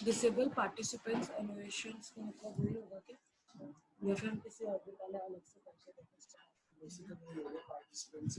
Disable participants एनोवेशंस का मतलब वही होगा क्या, या फिर हम किसी और वाला अलग से कर सकते हैं? बेसिकली होगा participants.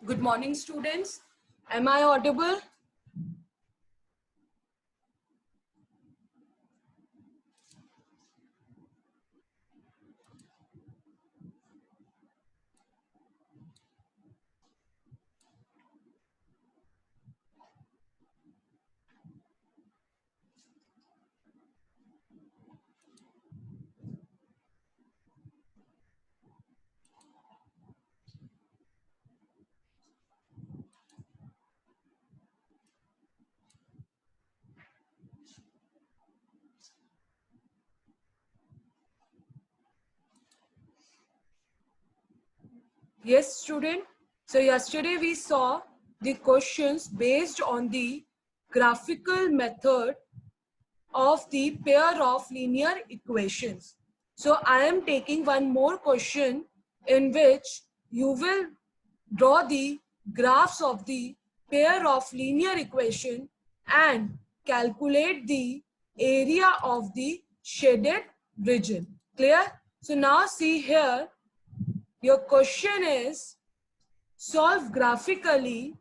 Good morning, students. Am I audible? Yes, student. So yesterday we saw the questions based on the graphical method of the pair of linear equations. So I am taking one more question in which you will draw the graphs of the pair of linear equation and calculate the area of the shaded region. Clear? So now see here, your question is solve graphically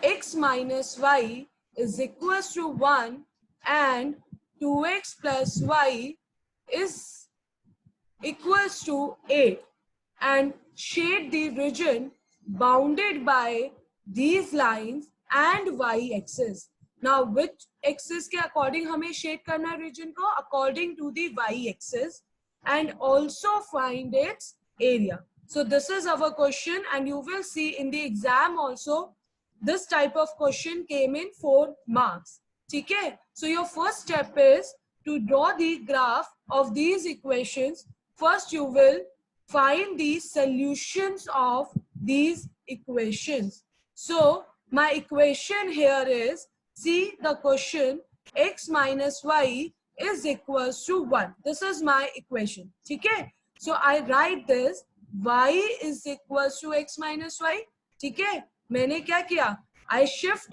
x minus y is equals to 1 and 2x plus y is equals to 8 and shade the region bounded by these lines and y-axis. Now which axis के according हमें shade करना है region को? According to the y-axis, and also find its area. So this is our question, and you will see in the exam also this type of question came in 4 marks. ठीक है? So your first step is to draw the graph of these equations. First you will find the solutions of these equations. So my equation here is, see the question, x minus y is equals to 1. This is my equation. Okay? So I write this, y is equals to x minus y. Okay? मैंने क्या किया? I shift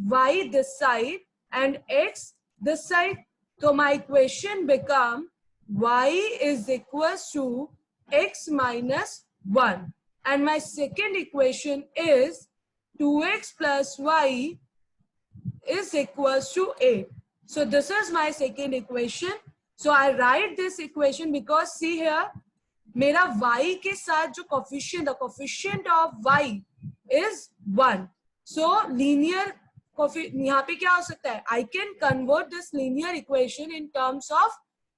y this side and x this side. So my equation become y is equals to x minus 1. And my second equation is 2x plus y is equals to 8. So this is my second equation. So I write this equation because see here, मेरा y के साथ जो coefficient, the coefficient of y is 1. So linear coefficient, यहाँ पे क्या हो सकता है? I can convert this linear equation in terms of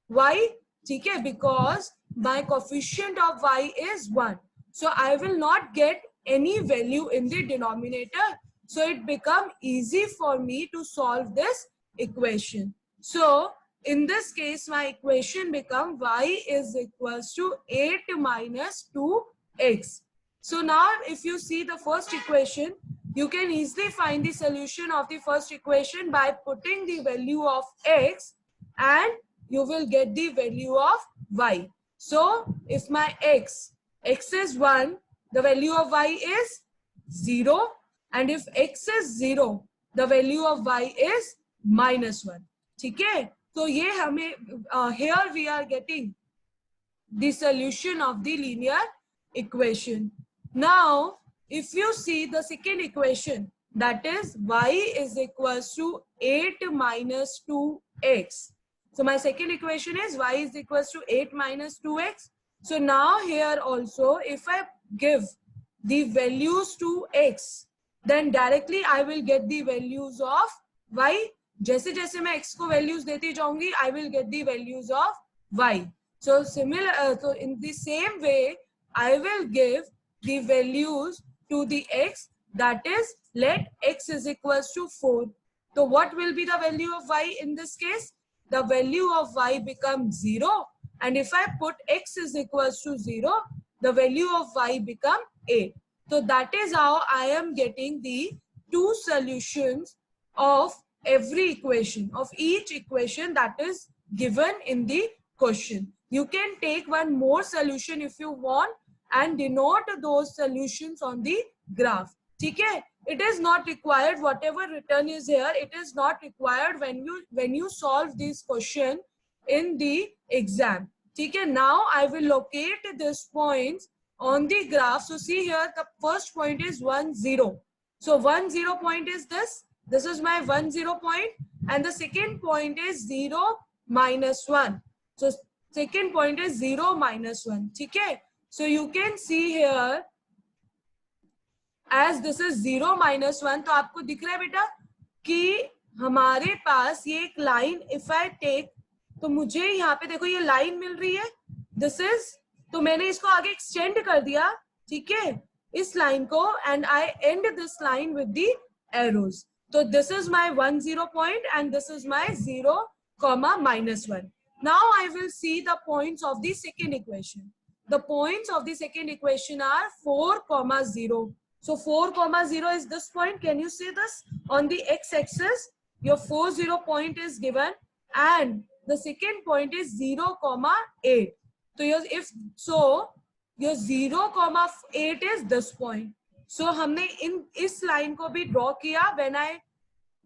y, ठीक है? Because my coefficient of y is 1. So I will not get any value in the denominator. So it become easy for me to solve this equation. So in this case, my equation become y is equals to 8 minus 2x. So now if you see the first equation, you can easily find the solution of the first equation by putting the value of x and you will get the value of y. So if my x is 1, the value of y is 0. And if x is 0, the value of y is minus 1. ठीक है? तो ये हमें here we are getting the solution of the linear equation. Now, if you see the second equation, that is y is equals to 8 minus 2x. So my second equation is y is equals to 8 minus 2x. So now here also, if I give the values to x, then directly I will get the values of y. जैसे जैसे मैं x को values देती जाऊंगी, I will get the values of y. So similar, so in the same way, I will give the values to the x. That is, let x is equals to 4. So what will be the value of y in this case? The value of y becomes 0. And if I put x is equals to 0, the value of y become 8. So that is how I am getting the two solutions of every equation, of each equation that is given in the question. You can take one more solution if you want and denote those solutions on the graph. Okay? It is not required, whatever written is here, it is not required when you solve this question in the exam. Okay? Now I will locate these points on the graph. So see here, the first point is 1, 0. So 1, 0 point is this. This is my 1, 0 point. And the second point is 0, -1. So second point is 0, -1. Okay? So you can see here, as this is 0, -1, तो आपको दिख रहा है बेटा कि हमारे पास ये एक लाइन, इफ आई टेक, तो मुझे यहाँ पे देखो ये लाइन मिल रही है, दिस इज, तो मैंने इसको आगे एक्सटेंड कर दिया, ठीक है, इस लाइन को, and I and this line with the arrows. तो this is my 1, 0 point and this is my 0, -1. Now I will see the points of the second equation. The points of the second equation are 4, 0. So 4, 0 is this point. Can you see this? On the x-axis, your 4, 0 point is given, and the second point is 0, 8. So your 0, 8 is this point. So हमने इस line को भी draw किया. When I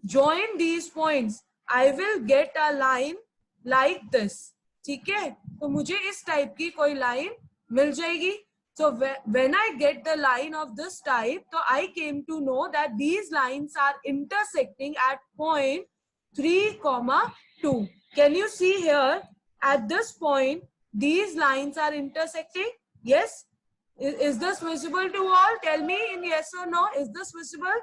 join these points, I will get a line like this. ठीक है? तो मुझे इस type की कोई line मिल जाएगी. So when I get the line of this type, so I came to know that these lines are intersecting at point 3, 2. Can you see here at this point, these lines are intersecting? Yes? Is this visible to all? Tell me in yes or no. Is this visible?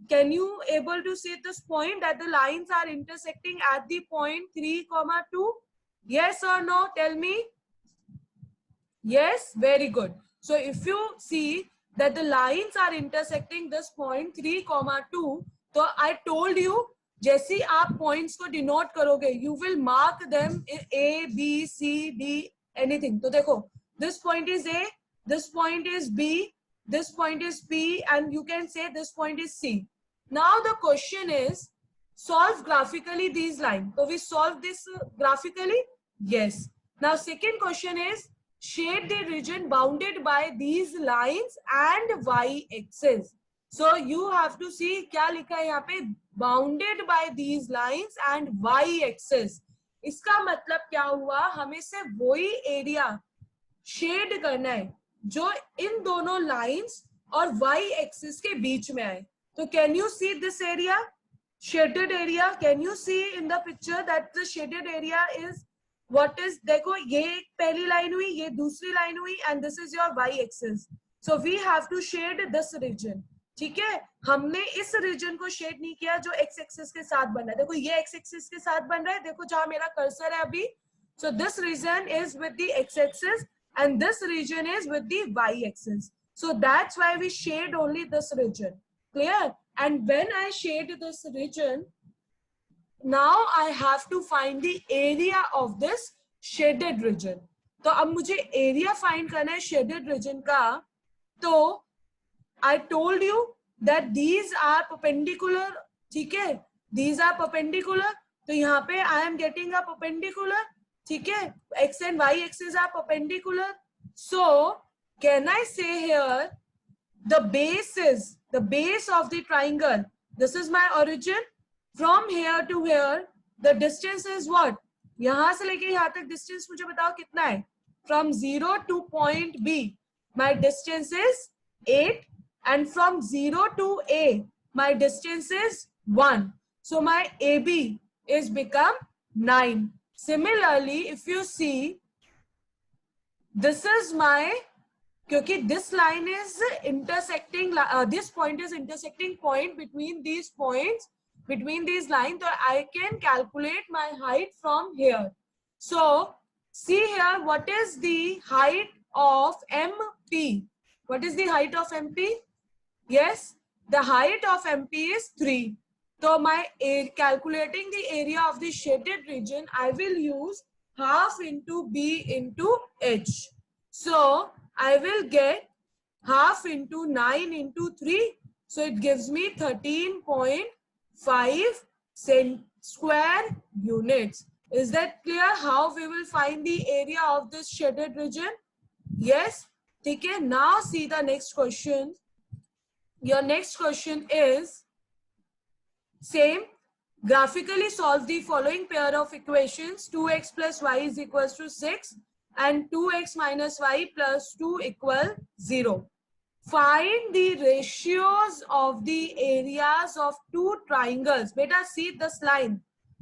Can you able to see this point that the lines are intersecting at the point 3, 2? Yes or no? Tell me. Yes? Very good. So if you see that the lines are intersecting this point 3, 2, so I told you, जैसे आप points को denote करोगे, you will mark them A, B, C, D, anything. तो देखो, this point is A, this point is B, this point is P, and you can say this point is C. Now the question is, solve graphically these lines. So we solve this graphically? Yes. Now second question is, shade the region bounded by these lines and y-axis. So you have to see क्या लिखा है यहाँ पे, bounded by these lines and y-axis. इसका मतलब क्या हुआ, हमें से वही एरिया शेड करना है जो इन दोनों लाइंस और y-axis के बीच में आए. तो can you see this area, shaded area? Can you see in the picture that the shaded area is what is, देखो ये एक पहली लाइन हुई, ये दूसरी लाइन हुई, and this is your y-axis. So we have to shade this region. ठीक है, हमने इस रीजन को शेड नहीं किया जो एक्स एक्सिस के साथ बन रहा है. देखो ये एक्स एक्सिस के साथ बन रहा है, देखो जहां मेरा कर्सर है अभी. So this region is with the x axis and this region is with the y axis. So that's why we shade only this region. Clear? And when I shade this region, now I have to find the area of this shaded region. तो अब मुझे area find करना है shaded region का. तो I told you that these are perpendicular. ठीक है, these are perpendicular. तो यहाँ पे I am getting a perpendicular. ठीक है, x and y axis are perpendicular. So can I say here the base of the triangle, this is my origin. From here to here the distance is what? यहाँ से लेके यहाँ तक distance मुझे बताओ कितना है? From 0 to point B my distance is 8, and from 0 to A my distance is 1. So my AB is become 9. Similarly, if you see this is my, क्योंकि this line is intersecting, this point is intersecting point between these points, between these lines, so I can calculate my height from here. So see here, what is the height of MP? What is the height of MP? Yes, the height of MP is 3. So my calculating the area of the shaded region, I will use half into B into H. So I will get half into 9 into 3. So it gives me 13.5 square units. Is that clear how we will find the area of this shaded region? Yes. Okay. Now see the next question. Your next question is same. Graphically solve the following pair of equations. 2x plus y is equals to 6 and 2x minus y plus 2 equal 0. Find the ratios of the areas of two triangles. Beta see this line.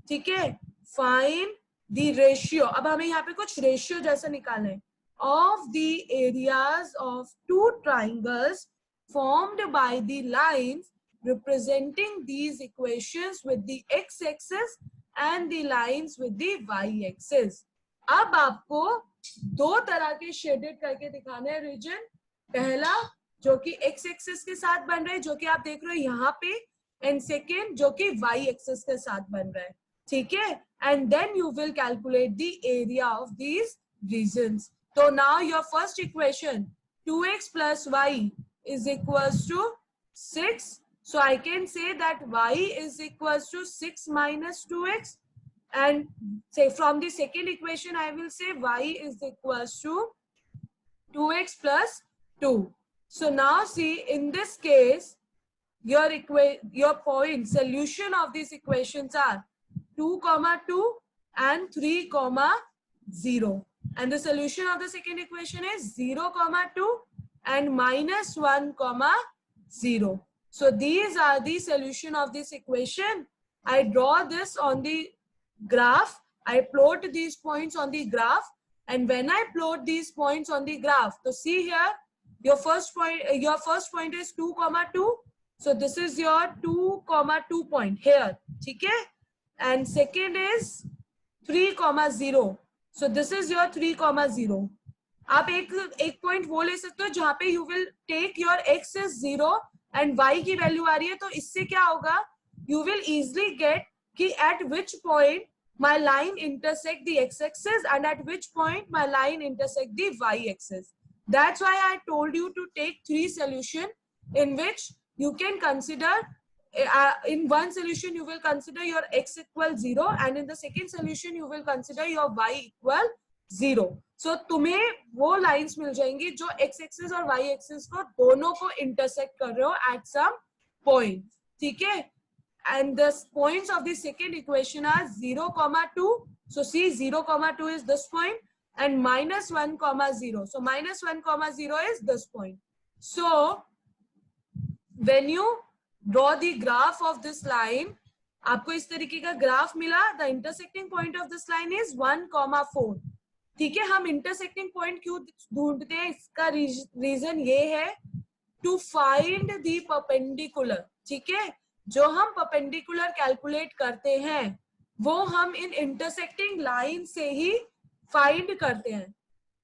ठीक है? Find the ratio. अब हमें यहाँ पे कुछ ratio जैसा निकालना है. Of the areas of two triangles formed by the lines representing these equations with the x-axis and the lines with the y-axis. अब आपको दो तरह के शेडेड करके दिखाना है रीजन. पहला जो कि x एक्सिस के साथ बन रहा है, जो कि आप देख रहे हो यहाँ पे, एंड सेकेंड जो कि y एक्सिस के साथ बन रहा है. ठीक है? And then you will calculate the area of these regions. तो now your first equation 2x plus y is equals to 6. So I can say that y is equals to 6 minus 2x. And say from the second equation, I will say y is equals to 2x plus 2. So now see, in this case, your point solution of these equations are 2, 2 and 3, 0. And the solution of the second equation is 0, 2 and minus 1, 0. So these are the solution of this equation. I draw this on the graph. I plot these points on the graph. And when I plot these points on the graph, so see here, your first point is 2, 2. So this is your 2, 2 point here. Okay? And second is 3, 0. So this is your 3, 0. आप एक point वो ले सकते हो जहां पे you will take your x is 0 and y की value आ रही है. तो इससे क्या होगा, यू विल इजिली गेट कि at which point my line intersect the x-axis and at which point my line intersect the y-axis. That's why I told you to take 3 solution in which you can consider, in one solution you will consider your x equal 0 and in the second solution you will consider your y equal 0. So तुम्हें वो lines मिल जाएंगी जो x-axis और y-axis को दोनों को intersect कर रहे हो at some point. ठीक है? And the points of the second equation are 0, 2. So see, 0, 2 is this point and minus 1, 0. So minus 1, 0 is this point. So when you draw the graph of this line, आपको इस तरीके का graph मिला. The intersecting point of this line is 1, 4. ठीक है? हम intersecting point क्यों ढूंढते हैं? इसका रीजन ये है to find the perpendicular. ठीक है? जो हम परपेंडिकुलर कैलकुलेट करते हैं वो हम इन इंटरसेक्टिंग लाइन से ही फाइंड करते हैं.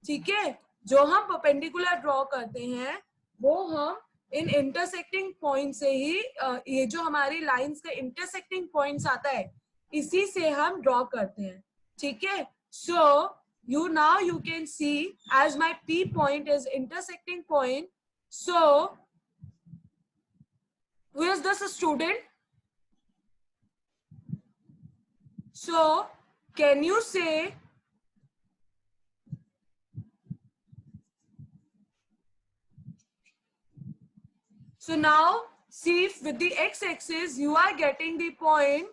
ठीक है? जो हम परपेंडिकुलर ड्रॉ करते हैं वो हम इन इंटरसेक्टिंग पॉइंट से ही, ये जो हमारी लाइंस का इंटरसेक्टिंग पॉइंट्स आता है इसी से हम ड्रॉ करते हैं. ठीक है? सो you now you can see as my P point is intersecting point. So who is this student? So can you say so now see if with the x-axis you are getting the point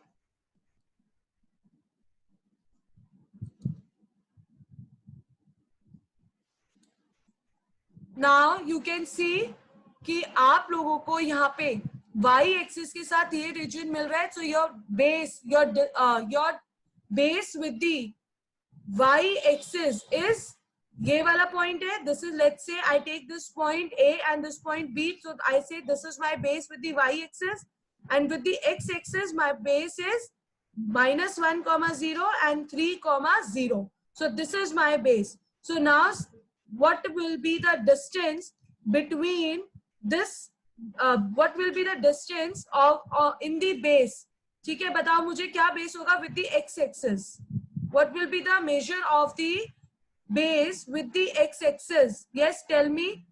now you can see कि आप लोगों को यहाँ पे y axis के साथ ये reason मिल रहा है. So your base with the y axis is ये वाला point है, this is, let's say I take this point A and this point B, so I say this is my base with the y-axis, and with the x-axis my base is -1, 0 and 3, 0. So this is my base. So now what will be the distance between this, what will be the distance of in the base? ठीक है, बताओ मुझे क्या base होगा with the x-axis? What will be the measure of the base with the x-axis? Yes, tell me.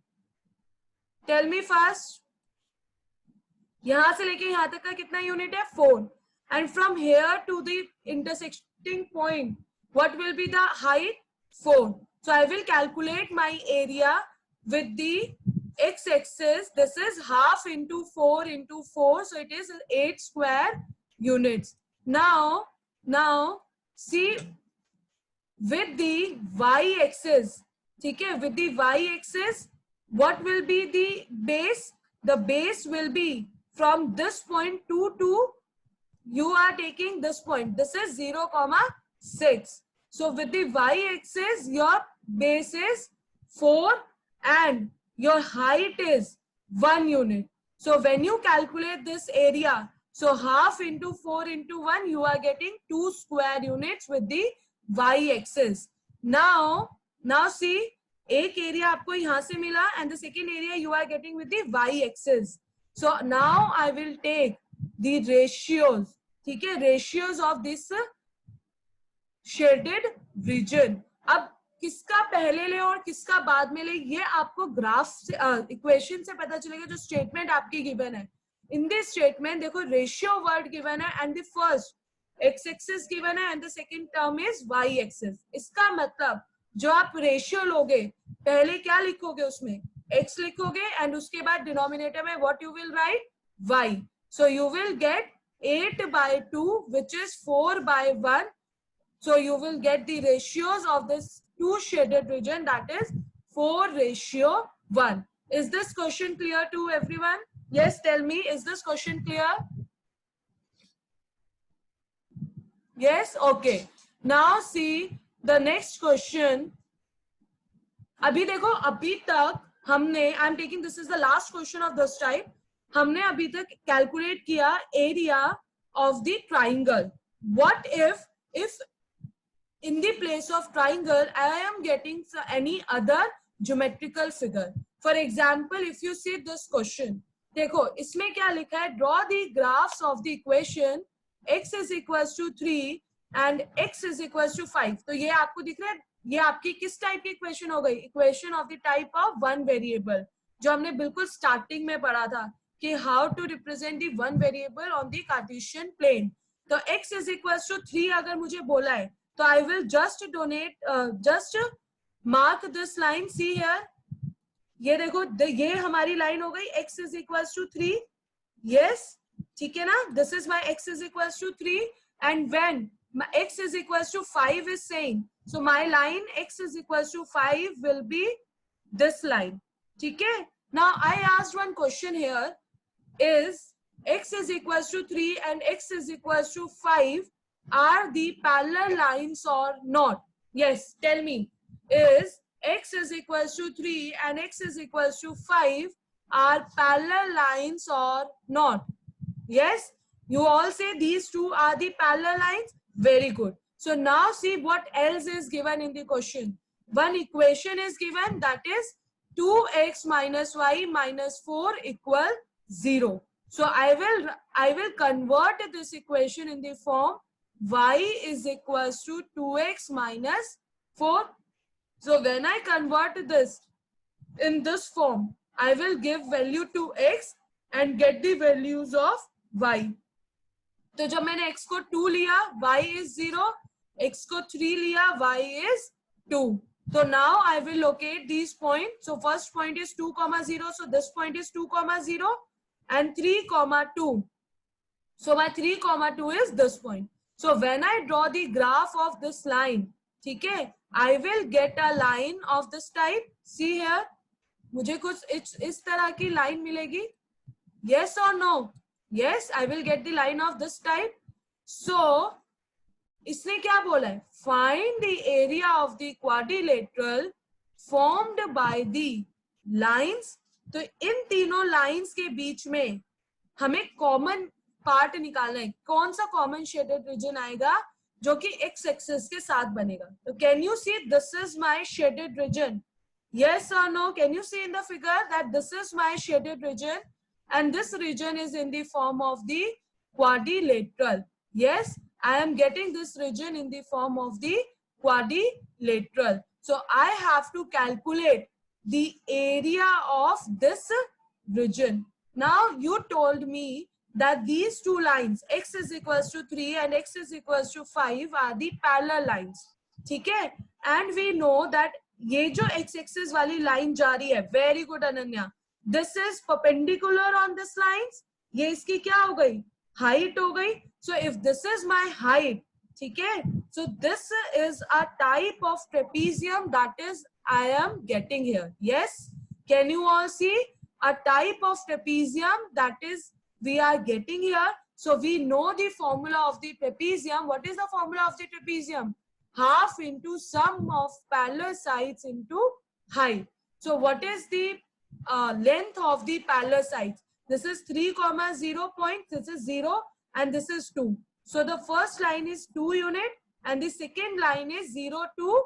Tell me fast. यहां से लेके यहां तक का कितना यूनिट है? 4. And from here to the intersecting point, what will be the height? 4. So I will calculate my area with the x-axis. This is half into 4 into 4. So it is 8 square units. Now see, with the y-axis, okay, with the y-axis, what will be the base? The base will be from this point 2 to, you are taking this point. This is 0, 6. So with the y-axis, your base is 4 and your height is 1 unit. So when you calculate this area, so half into 4 into 1, you are getting 2 square units with the y-axis. Now see, एक area आपको यहाँ से मिला and the second area you are getting with the y-axis. So now I will take the ratios. ठीक है, ratios of this shaded region. अब किसका पहले ले और किसका बाद में ले, ये आपको ग्राफ से इक्वेशन से पता चलेगा जो स्टेटमेंट आपकी गिवन है. इन दिस स्टेटमेंट देखो रेशियो वर्ड गिवन है and the first X axis given है and the second term is Y axis. इसका मतलब जो आप रेशियो लोगे पहले क्या लिखोगे, उसमें x लिखोगे एंड उसके बाद डिनोमिनेटर में what you will write? y. So you will get 8/2 which is 4/1. So you will get the ratios of this two shaded region, that is 4:1. Is this question clear to everyone? Yes, tell me, is this question clear? Yes, okay. Now see the next question. अभी देखो, अभी तक हमने, I am taking, this is the last question of this type. हमने अभी तक calculate किया area of the triangle. What if in the place of triangle I am getting any other geometrical figure? For example, if you see this question, देखो इसमें क्या लिखा है? draw the graphs of the equation x is equals to 3 and x is equals to 5. तो ये आपको दिख रहा है, ये आपकी किस टाइप की इक्वेशन हो गई? Equation of the type of one variable, जो हमने बिल्कुल स्टार्टिंग में पढ़ा था कि how to represent the one variable on the Cartesian plane. तो x is equals to 3 अगर मुझे बोला है तो I will just mark this line. See here, ये देखो, ये हमारी लाइन हो गई x is equals to 3. yes, ठीक है ना? This is my x is equals to 3 and when my x is equals to 5 is saying, so my line x is equals to 5 will be this line. ठीक है? Now I asked one question here, is x is equals to 3 and x is equals to 5 are the parallel lines or not? Yes, tell me, is x is equals to 3 and x is equals to 5 are parallel lines or not? Yes, you all say these two are the parallel lines. Very good. So now see what else is given in the question. One equation is given, that is 2x minus y minus 4 equal 0. So I will convert this equation in the form y is equals to 2x minus 4. So when I convert this in this form, I will give value to x and get the values of y. तो जब मैंने x को 2 लिया, y is 0, x को 3 लिया, y is 2. So now I will locate these points. So first point is 2, 0. So this point is 2, 0 and 3, 2. So my 3, 2 is this point. So when I draw the graph of this line, ठीक है, I will get a line of this type. See here, मुझे कुछ इस तरह की line मिलेगी. Yes or no? Yes, I will get the line of this type. So इसने क्या बोला है? Find the area of the quadrilateral formed by the lines. तो इन तीनों लाइंस के बीच में हमें कॉमन पार्ट निकालना है. कौन सा कॉमन शेडेड रीजन आएगा जो कि एक्स एक्सिस के साथ बनेगा. तो can you see this is my shaded region. Yes or no? Can you see in the figure that this is my shaded region and this region is in the form of the quadrilateral? Yes, I am getting this region in the form of the quadrilateral. So I have to calculate the area of this region. Now you told me that these two lines x is equals to 3 and x is equals to 5 are the parallel lines. ठीक है. And we know that ये जो x axis वाली line जा रही है, very good Ananya, this is perpendicular on this lines. ये इसकी क्या हो गई, हाइट हो गई. So if this is my height, ठीक है, so this is a type of trapezium that is I am getting here. Yes, can you all see a type of trapezium that is we are getting here. So we know the formula of the trapezium. What is the formula of the trapezium? Half into sum of parallel sides into height. So what is the length of the parallel sides? This is 3, 0 point, this is 0 and this is 2. So the first line is 2 unit and the second line is 0 to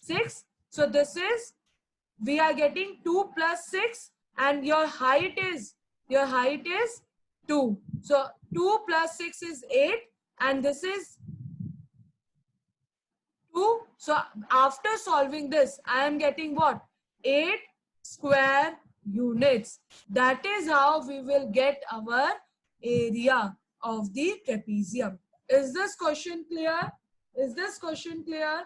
6. So this is, we are getting 2 plus 6 and your height is 2. So 2 plus 6 is 8 and this is 2. So after solving this, I am getting what? 8 square units. That is how we will get our area of the trapezium. Is this question clear? Is this question clear?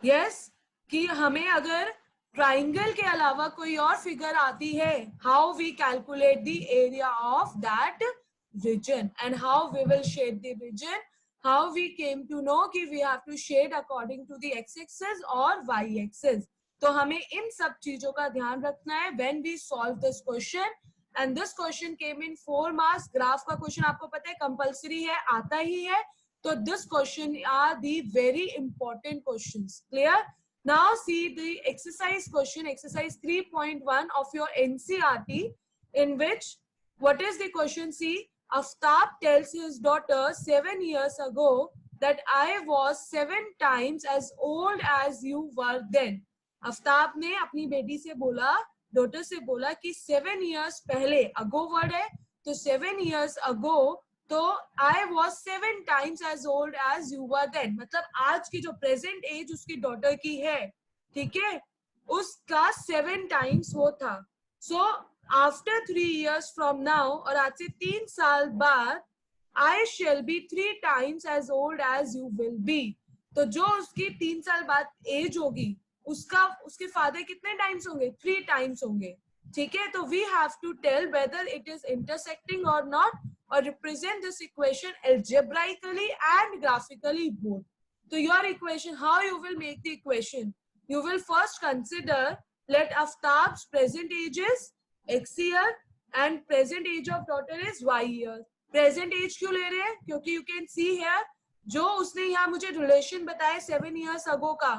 Yes? कि हमें अगर triangle के अलावा कोई और figure आती है, how we calculate the area of that region and how we will shade the region, how we came to know कि we have to shade according to the X axis और Y axis. तो हमें इन सब चीजों का ध्यान रखना है when we solve this question. And this question came in 4 marks. Graph का क्वेश्चन आपको पता है कंपल्सरी है, आता ही है. तो this question are the very important questions. Clear? Now see the exercise question, exercise 3.1 of your NCERT, in which what is the question? See, Aftab tells his daughter 7 years ago that I was 7 times as old as you were then. Aftab ने अपनी बेटी से बोला, daughter से बोला कि 7 years पहले, ago word है, तो 7 years ago तो I was 7 times as old as you were then. मतलब आज की जो प्रेजेंट एज उसकी डॉटर की है, ठीक है, उसका 7 times वो था. So after 3 years from now, और आज से 3 साल बाद, I shall be 3 times as old as you will be. तो जो उसकी 3 साल बाद एज होगी, उसके फादर कितने टाइम्स होंगे? 3 टाइम्स होंगे. ठीक है, तो we have to tell whether it is intersecting or not, or represent this equation algebraically and graphically both. So your equation, how you will make the equation? You will first consider, let Aftab's present age is x year and present age of daughter is y year. Present age क्यों ले रहे हैं? क्योंकि you can see here, जो उसने यहाँ मुझे relation बताया 7 years ago का,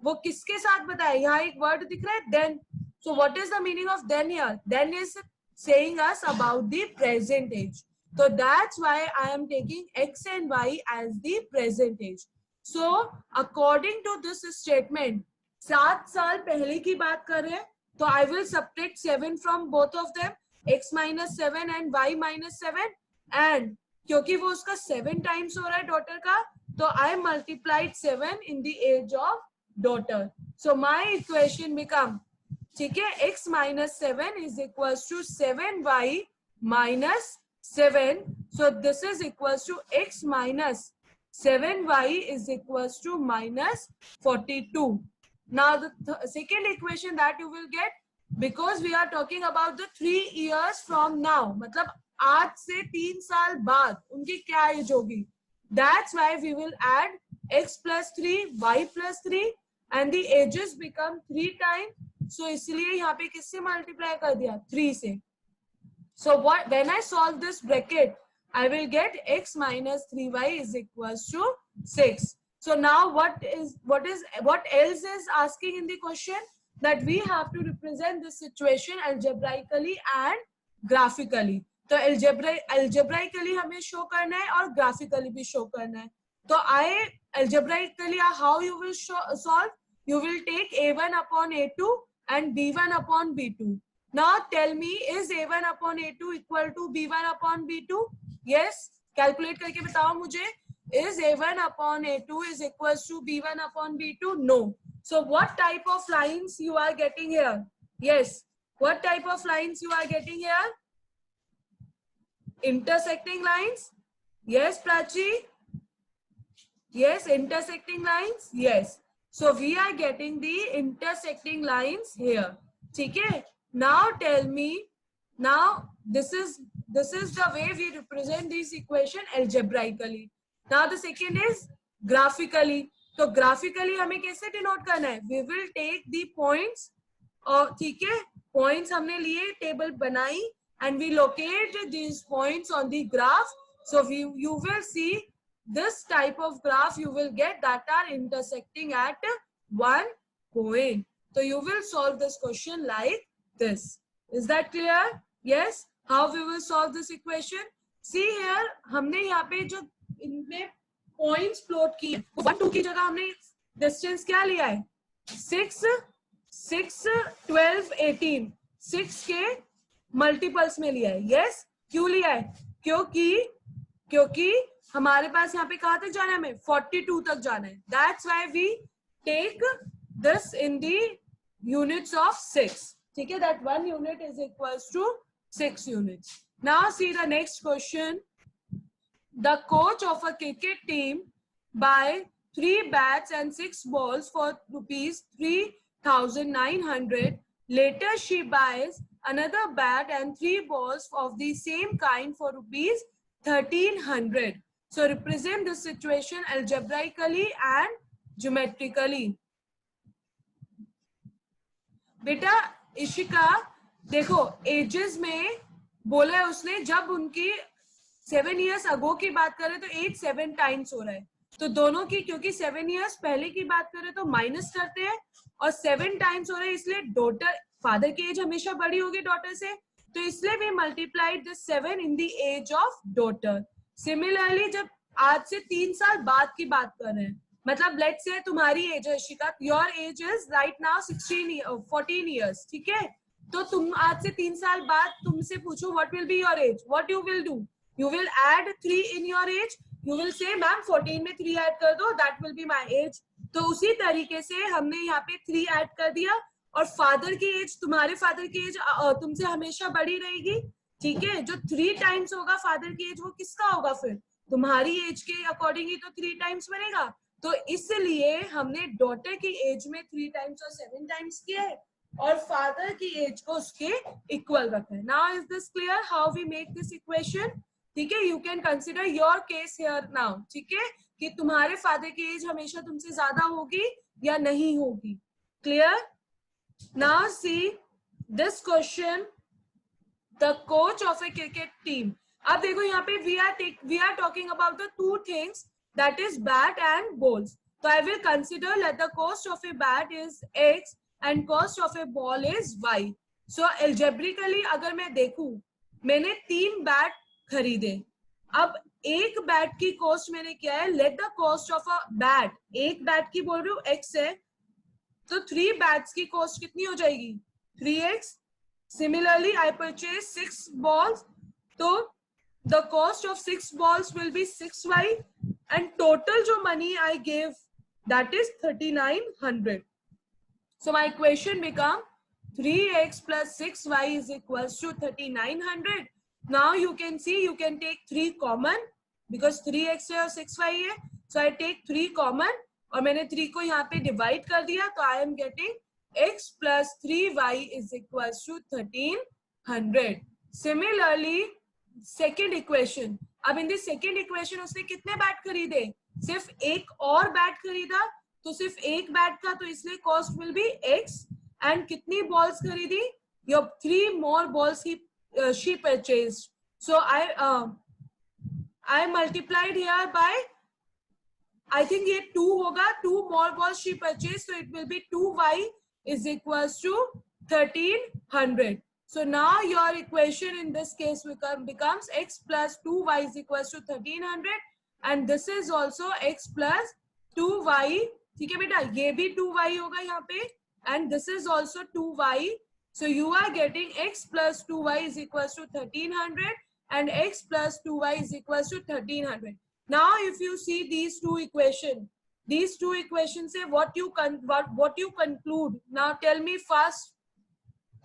वो किसके साथ बताया? यहाँ एक word दिख रहा है then. So what is the meaning of then here? Then is saying us about the present age. So that's why I am taking x and y as the present age. So according to this statement, 7 साल पहले की बात कर रहे हैं, तो I will subtract 7 from both of them, x minus 7 and y minus 7, and क्योंकि वो उसका 7 times हो रहा है डॉटर का, तो I multiplied 7 in the age of daughter. So my equation become, ठीक है, x minus 7 is equals to 7y minus 7. So this is equals to x minus 7y is equals to minus 42. Now the second equation that you will get, because we are talking about the 3 years from now, मतलब आज से 3 साल बाद उनकी क्या as होगी, that's why we will add x plus 3, y plus 3 and the ages become 3 times. So इसलिए यहाँ पे किससे मल्टीप्लाई कर दिया? 3 से. So what, when I solve this bracket, I will get x minus 3y is equals to 6. So now what else is asking in the question? That we have to represent this situation algebraically and graphically. तो algebraically हमें show करना है और graphically भी show करना है. तो algebraically how you will solve? You will take a1 upon a2 and b1 upon b2. Now tell me, is a1 upon a2 equal to b1 upon b2? Yes. Calculate करके बताओ मुझे. Is a1 upon a2 is equals to b1 upon b2? No. So what type of lines you are getting here? Yes. What type of lines you are getting here? Intersecting lines? Yes, Prachi? Yes, intersecting lines? Yes. So we are getting the intersecting lines here. Okay? Now tell me, now this is the way we represent this equation algebraically. Now the second is graphically. तो graphically हमें कैसे denote करना है? We will take the points और ठीक है, points हमने लिए, table बनाई, and we locate these points on the graph. So you will see this type of graph you will get that are intersecting at one point. So you will solve this question like this. Is that clear? Yes. How we will solve this equation? See here, हमने यहाँ पे जो इनमें points plot किए, 1 2 की जगह हमने distance क्या लिया है? 6 12 18 6 के मल्टीपल्स में लिया है. यस. क्यों लिया है? क्योंकि हमारे पास यहाँ पे कहाँ तक जाना है? हमें 42 तक जाना है. That's why we take this in the units of 6. ठीक है? That 1 unit is equals to 6 units. Now see the next question. The coach of a cricket team buy 3 bats and 6 balls for rupees 3,900. Later she buys another bat and 3 balls of the same kind for rupees 1,300. So represent this situation algebraically and geometrically. बेटा इशिका देखो, edges में बोला है उसने, जब उनकी 7 years अगो की बात करें तो एज 7 times हो रहा है. तो दोनों की, क्योंकि 7 years पहले की बात करें तो माइनस करते हैं और 7 times हो रहा है, इसलिए डॉटर फादर की एज हमेशा बड़ी होगी डॉटर से, तो इसलिए we multiplied this 7 in the age of daughter. Similarly जब आज से 3 साल बाद की बात कर रहे हैं, मतलब लेट्स से तुम्हारी एज है शिका, your age is right now 14 years. ठीक है? तो तुम आज से 3 साल बाद तुमसे पूछो what will be your age, what you will do? You will add 3 in your age. You will say, ma'am 14 में 3 ऐड कर दो, that will be my age. तो उसी तरीके से हमने यहाँ पे 3 ऐड कर दिया और फादर की एज, तुम्हारे फादर की एज तुमसे हमेशा बड़ी रहेगी. ठीक है? जो 3 times होगा फादर की एज, वो किसका होगा फिर? तुम्हारी एज के अकॉर्डिंग ही तो 3 times बनेगा. तो इसलिए हमने डॉटर की एज में 3 times और 7 times किया है और फादर की एज को उसके इक्वल रखा है. Now is this clear how we make this equation? ठीक है? You can consider your case here now. ठीक है? कि तुम्हारे फादर की एज हमेशा तुमसे ज्यादा होगी या नहीं होगी. Clear? Now see this question, the coach of a cricket team. अब देखो यहाँ पे we are talking about the 2 things, that is bat and balls. So I will consider that the cost of a bat is x and cost of a ball is y. So algebraically अगर मैं देखूं, मैंने 3 bat खरीदे. अब एक bat की cost मैंने क्या है? Late the cost of a bat, एक बैट की बोल रही हूँ x है, तो 3 बैट्स की कॉस्ट कितनी हो जाएगी? 3x. Similarly I purchase 6 balls, तो the cost of 6 balls will be 6y and total जो money I gave, that is 3,900. So my equation become 3x plus 6y is equals to 3,900. Now you can see, you can take 3 common because 3x है और 6y है. So I take 3 common और मैंने 3 को यहाँ पे divide कर दिया, तो I am getting x plus 3y is equals to 1,300. Similarly, second equation. अब इन दी सेकेंड इक्वेशन उसने कितने बैट खरीदे? सिर्फ एक और बैट खरीदा, तो सिर्फ एक बैट का, तो इसलिए cost will be x. And कितनी बॉल्स खरीदी? Your 3 more balls she purchased. So I multiplied here by I think ये 2 होगा, 2 more balls she purchased, so it will be 2y is equals to 1300. So now your equation in this case becomes x plus 2y is equals to 1300, and this is also x plus 2y. ठीक है बेटा, ये भी 2y होगा यहाँ पे, and this is also 2y. So you are getting x plus 2y is equals to 1300 and x plus 2y is equals to 1300. Now if you see these two equations say what you conclude. Now tell me first,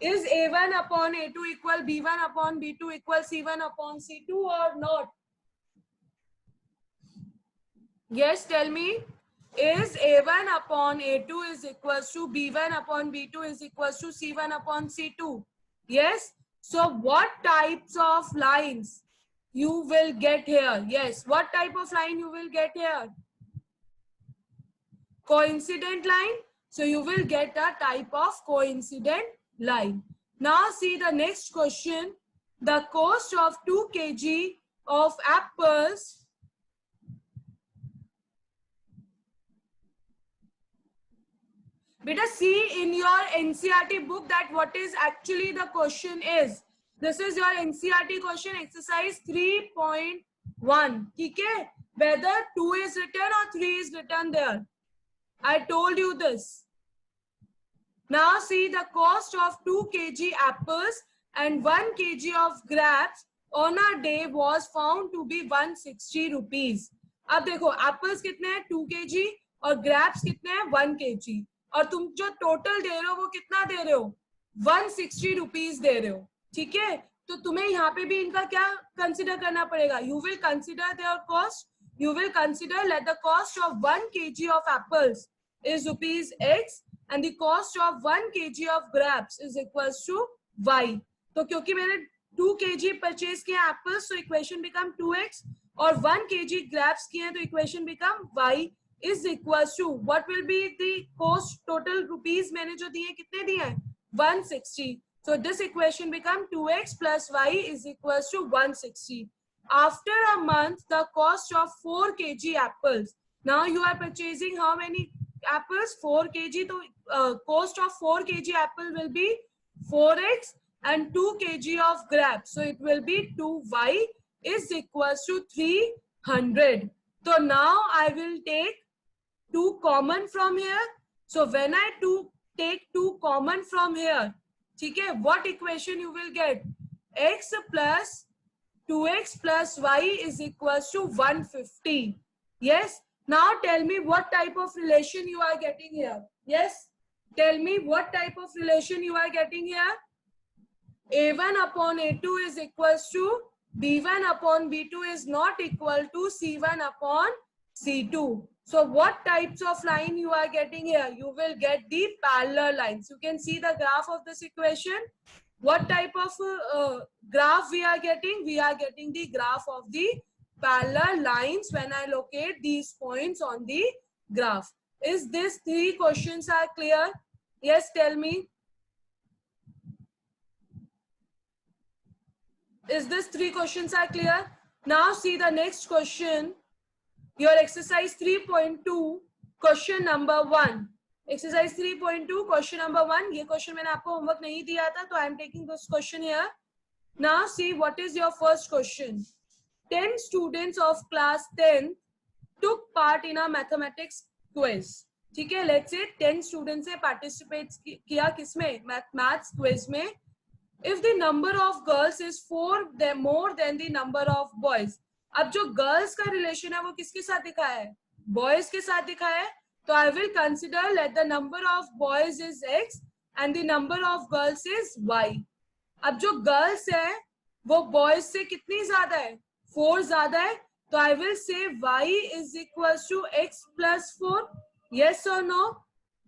is a1 upon a2 equal b1 upon b2 equal c1 upon c2 or not? Yes, tell me. Is a1 upon a2 is equals to b1 upon b2 is equals to c1 upon c2? Yes. So what types of lines you will get here? Yes, what type of line you will get here? Coincident line. So you will get a type of coincident line. Now see the next question. The cost of 2 kg of apples Beta, see in your NCERT book that what is actually the question is. This is your NCERT question, exercise 3.1. Okay? Whether 2 is written or 3 is written there. I told you this. Now see the cost of 2 kg apples and 1 kg of grapes on a day was found to be 160 rupees. अब देखो apples कितने हैं 2 kg और grapes कितने हैं 1 kg. और तुम जो टोटल दे रहे हो वो कितना दे रहे हो 160 रुपीज दे रहे हो. ठीक है, तो तुम्हें यहाँ पे भी इनका क्या कंसिडर करना पड़ेगा. You will consider their cost. You will consider let the cost of 1 kg of apples is rupees x and the cost of 1 kg of grapes is equals to y. तो क्योंकि मैंने 2 kg परचेज किया apples, तो equation become 2x, और 1 kg grapes किए तो equation become y is equals to what will be the cost total rupees मैंने जो दिए कितने दिए हैं 160. So this equation become 2x plus y is equals to 160. After a month the cost of 4 kg apples. Now you are purchasing how many apples? 4 kg. So cost of 4 kg apple will be 4x and 2 kg of grapes. So it will be 2y is equals to 300. So now I will take 2 common from here. So when I take 2 common from here, okay, what equation you will get? X plus 2x plus y is equals to 150. Yes. Now tell me what type of relation you are getting here. Yes. Tell me what type of relation you are getting here. A1 upon A2 is equals to B1 upon B2 is not equal to C1 upon C2. So what types of line you are getting here? You will get the parallel lines. You can see the graph of this equation. What type of graph we are getting? We are getting the graph of the parallel lines when I locate these points on the graph. Is this 3 questions are clear? Yes, tell me. Is this 3 questions are clear? Now see the next question. Your exercise 3.2 question number 1. Exercise 3.2 question number 1. ये question मैंने आपको homework नहीं दिया था, तो I am taking this question here. Now see what is your first question. 10 students of class 10 took part in a mathematics quiz. ठीक है, let's say 10 students ने participate किया किसमें? Maths quiz में. If the number of girls is 4 more than the number of boys. अब जो girls का relation है वो किसके साथ दिखाया है? बॉयज के साथ दिखाया है. तो I will consider let the number of boys is x and the number of girls is y. अब जो गर्ल्स है वो बॉयज से कितनी ज्यादा है? 4 ज्यादा है. तो I will say y is equal to x plus 4. Yes और नो?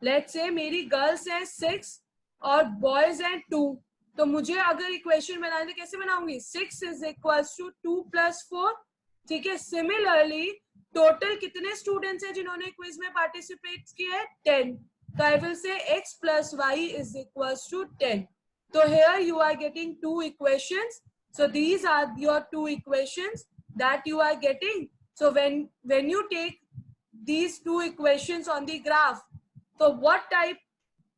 लेट्स से मेरी गर्ल्स है 6 और बॉयज है 2. तो मुझे अगर इक्वेशन बनाने कैसे बनाऊंगी? 6 इज इक्वल टू 2 प्लस 4. ठीक है. सिमिलरली टोटल कितने स्टूडेंट्स हैं जिन्होंने क्विज में पार्टिसिपेट किया है? 10. तो आई विल से x plus y is equals to 10. So here you are getting 2 equations. So these are your 2 equations that you are getting. So when you take these two equations on the graph. So what type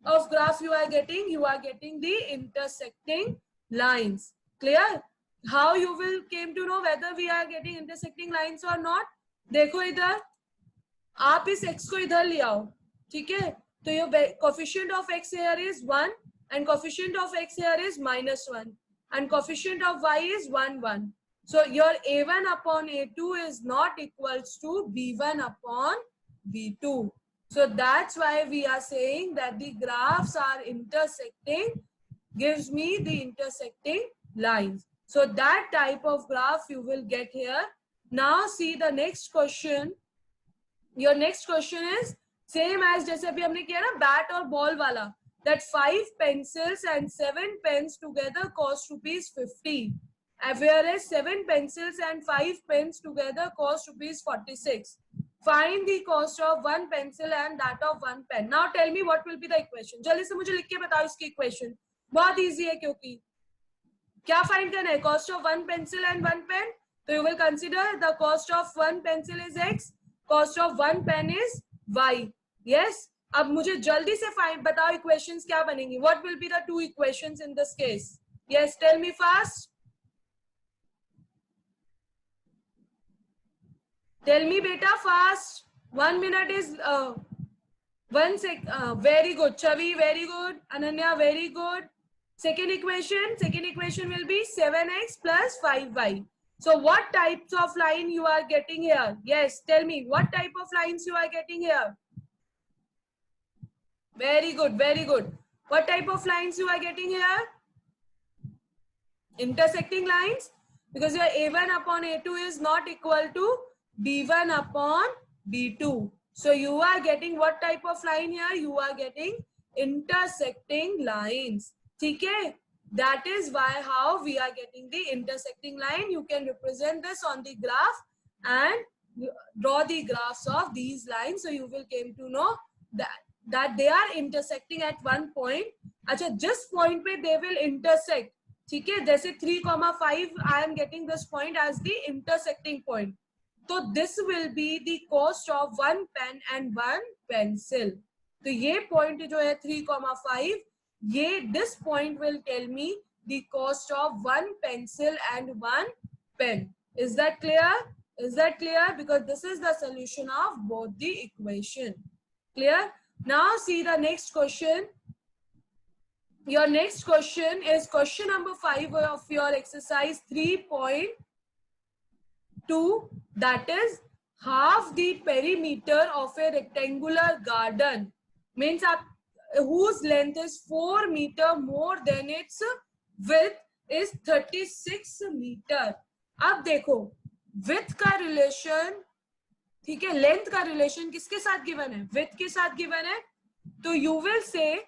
of graph you are getting? You are getting the intersecting lines. Clear? How you will came to know whether we are getting intersecting lines or not? देखो इधर, आप इस x को इधर ले आओ, ठीक है? तो your coefficient of x here is 1 and coefficient of x here is -1 and coefficient of y is 1, 1. So your a1 upon a2 is not equals to b1 upon b2. So that's why we are saying that the graphs are intersecting, gives me the intersecting lines. So that type of graph you will get here. Now see the next question. Your next question is same as जैसे अभी हमने किया ना bat और ball वाला, that 5 pencils and 7 pens together cost ₹50, whereas 7 pencils and 5 pens together cost ₹46. Find the cost of 1 pencil and that of 1 pen. Now tell me what will be the equation. जल्दी से मुझे लिख के बताओ इसकी equation. बहुत easy है क्योंकि क्या find करना है? Cost of 1 pencil and 1 pen. So you will consider the cost of 1 pencil is x, cost of 1 pen is y. Yes. अब मुझे जल्दी से फाइंड बताओ इक्वेशंस क्या बनेंगी. What will be the two equations in this case? Yes, tell me fast. Tell me beta fast. 1 minute is 1 sec. Very good. Chavi, very good. Ananya, very good. Second equation will be 7x plus 5y. So what types of line you are getting here? Yes, tell me what type of lines you are getting here. Very good, very good. What type of lines you are getting here? Intersecting lines, because your a1 upon a2 is not equal to b1 upon b2. So you are getting what type of line here? You are getting intersecting lines. Okay? That is why how we are getting the intersecting line. You can represent this on the graph and draw the graphs of these lines. So you will came to know that they are intersecting at one point. अच्छा, जिस point पे they will intersect, ठीक है? जैसे 3,5 I am getting this point as the intersecting point. So this will be the cost of 1 pen and 1 pencil. तो ये point जो है 3,5, ये this point will tell me the cost of 1 pencil and 1 pen. Is that clear? Is that clear? Because this is the solution of both the equation. Clear? Now see the next question. Your next question is question number 5 of your exercise 3.2. That is half the perimeter of a rectangular garden. Means whose length is 4 meter more than its width is 36 meter. अब देखो width का relation, ठीक है, length का relation किसके साथ given है? Width के साथ given है. तो you will say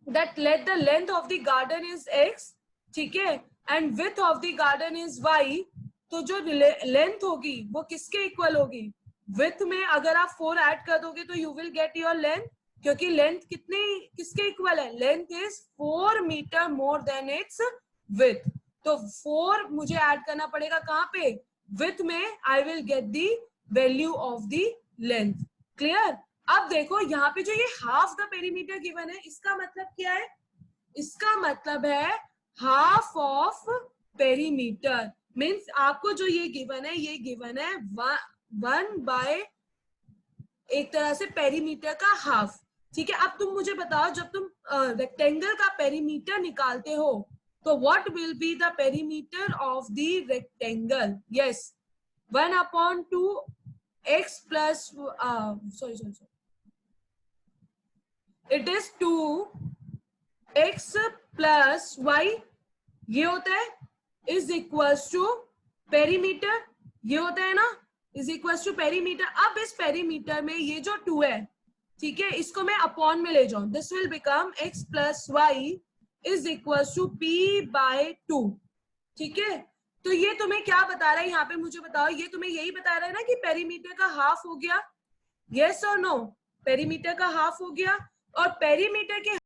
that let the length of the garden is x, ठीक है, and width of the garden is y. तो जो length होगी वो किसके equal होगी? Width में अगर आप 4 add कर दोगे तो you will get your length, क्योंकि length किसके equal है? Length is 4 meter more than its width. तो 4 मुझे add करना पड़ेगा कहाँ पे? Width में I will get the value of the length. Clear? अब देखो यहाँ पे जो ये half the perimeter given है, इसका मतलब क्या है? इसका मतलब है half of perimeter. Means आपको जो ये given है, ये given है 1 by एक तरह से perimeter का half. ठीक है, अब तुम मुझे बताओ जब तुम rectangle का perimeter निकालते हो तो what will be the perimeter of the rectangle? Yes, 1 upon 2 x plus sorry. It is 2 x plus y. ये होता है is equals to perimeter. ये होता है ना is equals to perimeter. अब इस perimeter में ये जो 2 है, ठीक है, इसको मैं अपॉन में ले जाऊं. This will become x plus y is equals to p by 2. ठीक है, तो ये तुम्हें क्या बता रहा है यहाँ पे? मुझे बताओ. ये तुम्हें यही बता रहा है ना कि पेरीमीटर का हाफ हो गया. यस और नो? पेरीमीटर का हाफ हो गया और पेरीमीटर के